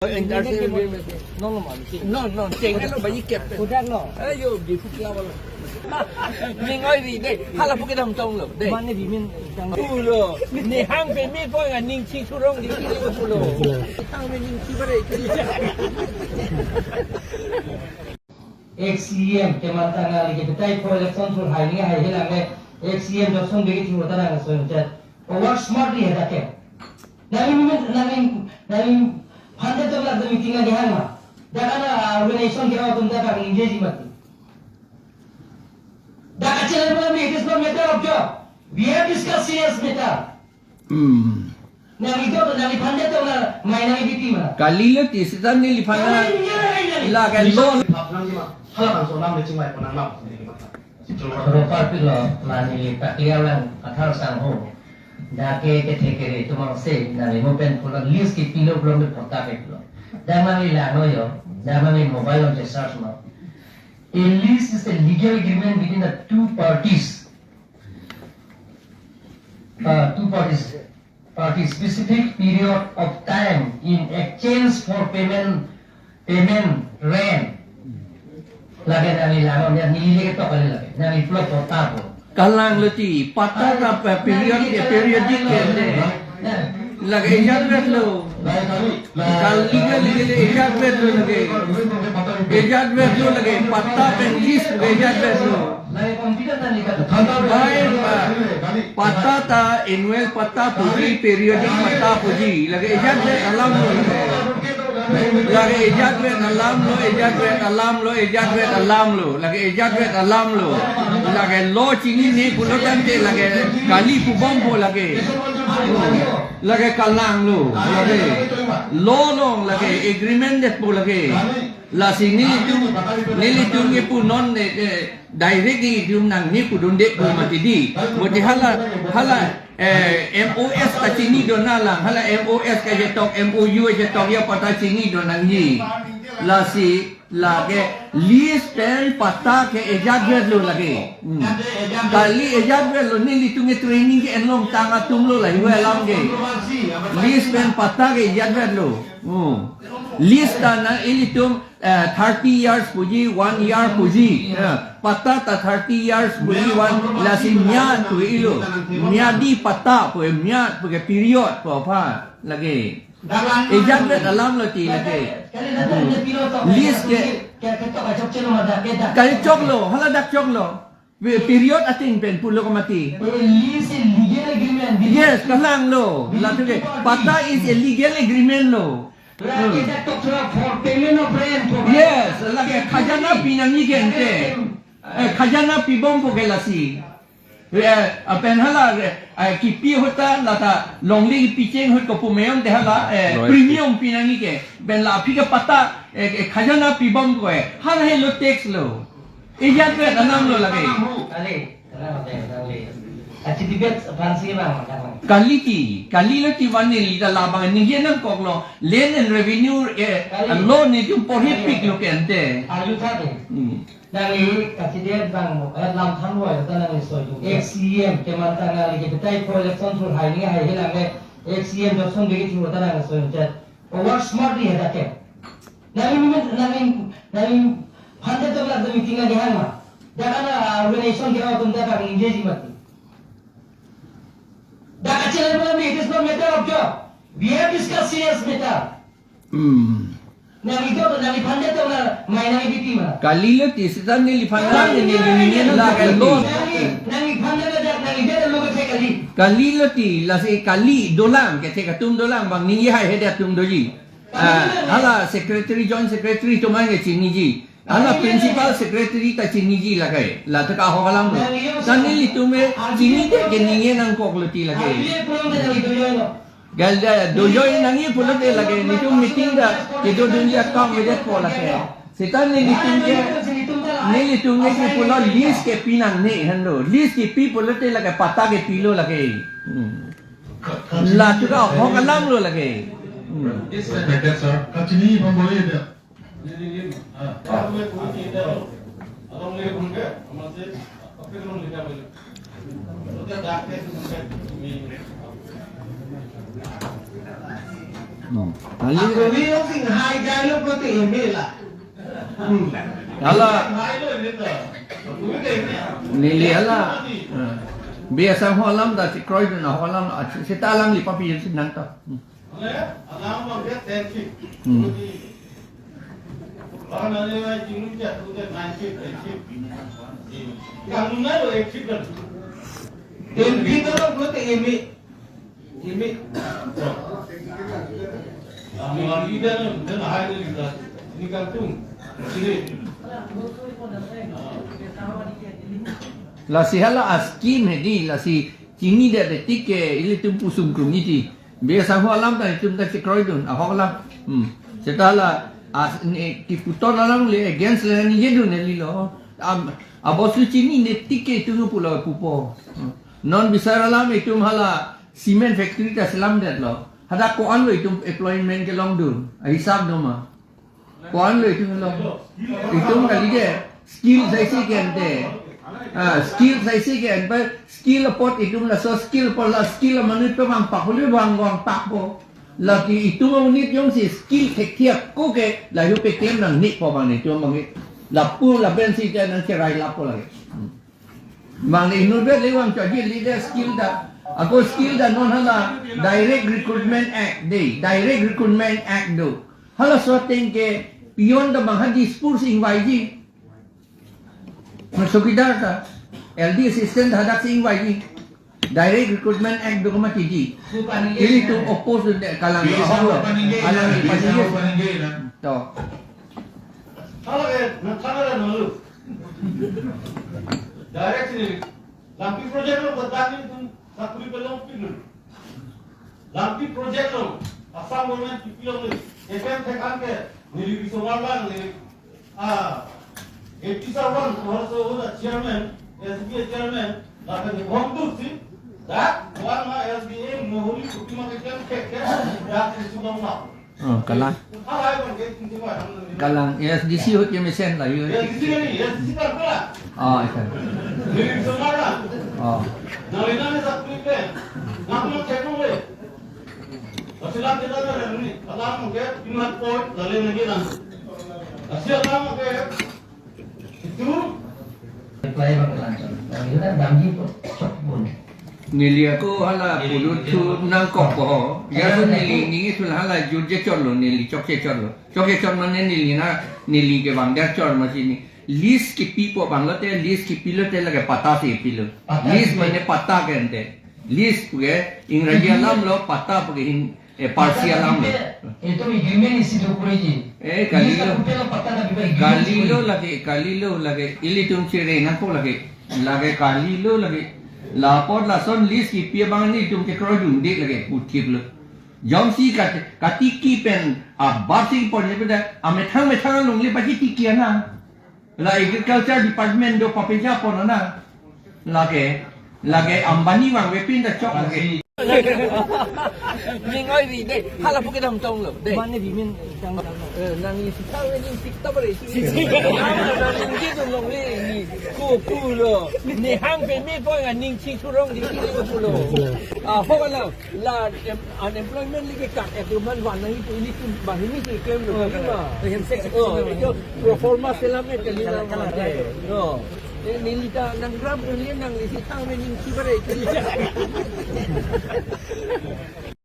Non, jangan bagi cap. Udah no. Ayo di pukul awal. Ningoi di deh. Halah pukul dalam tahun lo. Deh. Mana bimin jangan. Pulo. Ni hang pemi kau yang ning ci surong di sini pulo. Hang ning ci berai. XCM के माता नाली के बताई को election full high नहीं हाई हिला में XCM जो सुन बेगी थी होता ना सोन चेत और स्मार्ट ही है ताके नवीन फंडे तो लग मीटिंग आ गया ना देखा ना ऑर्गेनाइजेशन के बाद तुम देखा इंगेज मत देखा चले बोले it is not matter of job we have discussed serious matter nang itu nang fंडे तो ना मायना की टीम ना kali le ti sedan ni lifana la kan lo 하나만 소나무 정말 보나마 Rupa pilo mani pakiawan athar sangho dake ke thekere tumang se na remopen pulo list ki pilo blom me phota ke pilo damani lano yo damani mobile on search ma a lease is a legal agreement between the two parties specific period of time in exchange for payment rent lagi nani lama ni nilai kita kali lagi nani pulau kota pun kalang leti patah apa periodic kende lagi ejat bet lo kali ejat bet lo lagi patah pengis ejat bet lo lagi komputer nani kata patah ta annual patah puji periodic patah puji lagi ejat bet alam lo lagi ejat bet alam lo lagi ejat bet alam lo lagi lo cini ni pulotan te lagi kali pubom po lagi kalang lo lagi lo long lagi agreement det po lagi la sini itu ni pu non direct itu nang ni pu donde pu mati di moti hala MOS ta cini dona lang hala MOS ka jetok MOU jetok ya pata cini dona ni la si lage list pen pata ke ejad lo lage kali ejad lo ni litung training ke enlong tanga tum lo lai wa lam ge list pen pata ke ejad lo list na ilitum 30 years puji 1 year puji pata ta 30 years puji 1 la si nya tu ilo nya di pata po nya po ke period po pa lage ejad alam lo ti lage list ke kali chok lo hala dak chok lo period ating pen pulo ko mati lease legal agreement yes kalang lo la tu ke pata is a legal agreement lo for payment of rent yes lagi khajana pinangi gente khajana pibom po gelasi apen hala kipi hota lata longli picheng hot ko pumeong de hala premium pinangi ke ben la phi ke pata khajana pibom ko hala he lo tax lo ejat pe anam lo lagi Aci dibet fancy bang kali lo ti vanil da labang ni yenang kok lo land and revenue lo ni tu prohibit lo kente ayu tadi dari aci dia bang lam than wo ta nang so ju XCM ke manta ngali ke betai ko election thul hai ni hai hilang ke XCM jo song begi thi hota nang so chat over smart ri hada ke nami phande to lag meeting a gyan ma jaka na organization ke tum da ka engage mat Dah kacau lepas it is not matter of job. We have discussed serious matter. Nang itu nang fंडे तो ना मायना की टीम है. Kali le ti sedan ni lifana ni la kan lo. Nang fंडे le jak nang ide lo ke kali. Kali le ti la se kali dolang ke te katum dolang bang ni hai he da tum doji. Hala secretary joint secretary to mai ke chini ji. Hala principal secretary ta chini ji lagai. La ta ka ho kalam lo. Tani li tume chini de ke ni nang kok lo ti lagai. Ye pulang de nang itu yo. Galda dojo nangi pulo de lage ni tu meeting da ke do dunia kam with ko lage setan ni tu ke pulo list ke pinang ni hando list ke pi pulo de lage pata ke pilo lage la tu ka ho kalam lo lage Yes sir kachini bambole de Ali Ini yang sing hai jalo prote email lah. hala Hai lo ini tu. Aku ni. nili hala biasa holam da si kroi na holam si talang li papi sin nang ta Alam mau dia tensi. Orang ada yang jingle dia tu dia naik Yang mana lo ekip kan? Ini tu lo prote email. Email. Lagi dan hai lo ini kantung. Sini. la si hala askin hedi la si chini de tike ili tum pusum kum ni ti biasa holam da tum da si kroi dun a holam setala as ni ki puton alang le against le ni yedu ne li lo abosu chini ne tike tu pulo pupo non bisara lam itum hala cement factory ta selam det lo hada ko an lo itum employment ke long dun hisab no ma ko an lo itum lo itum kali de skill sai si ken de skill sai si ken pa skill pot itum la so skill por la skill manut pe bang pak hole bang wang pak bo la ki itum nit yong si skill tek tiap ko ke la yu pe kem nang nit po bang ni tu bang la pu la ben si ken nang cerai la po la bang ni nu be le wang cha ji leader skill da ako skill da non hala direct recruitment act de direct recruitment act do hala so ting ke pion da bang haji spur sing wai ji masukidar ta LD assistant hadak sing wai ji direct recruitment act do mati ji ili tu oppose de kalang alang ni paningge to Kalau nak kamera dulu. Direct ni. Lampi project lo bertani tu satu belum pilih. Lampi project lo asal moment pilih lo. Ekan tekan ke nili bisowalan ni. 87 also chairman SBA chairman lakan ni Bangdu si. Dah one ma SBA mohuli kutima ke dah sudah nak. kalang kalang SDC hot yang mesen la yu SDC ni SDC tak pula. ikan Nili bisowalan. Nalina ni satu itu. Nak nak cek dulu. Asilah kita ada ni. Alam mungkin ingat point dalil lagi nak. Asilah mungkin itu. Play bang lancar. Ini kan bangji pun cok pun. nili aku hala pudut tu nang kok ko ya tu nili ni tu hala juje chor lo nili choke chor mana nili na nili ke bang dar chor masih ni list ki pipo banglote list ki pilote lage pata se pilo list mane pata kente list puge इंग्रजी alam lo pata puge parsi alam lo Itu human isi tu pun je. kalilo lage ili tum chere na ko lage kalilo lage lapor la son list ki pia bang ni tum ke kro dun dik lage putip lo jom si katiki pen a basing pon ni beda ame thang lung le pa tiki na la agriculture department do papeja pon na lage ambani wang wepin da chok lage Mình ơi vì đây, hay là cái đồng tông rồi. Đây. Mana vì mình đang đang đi xịt tao đi xịt tao rồi. Xịt. Mình đi đồng lòng đi cu rồi. Ni hang về mi coi là ninh chi thu rong đi đi cu rồi. Hoặc là unemployment li cái cắt itu man wan này itu ini tu bang ini tu claim rồi mà. Yang sex. Itu proforma selamat kali lah. Nilita nang grab ni nang isi tang ni chi bare.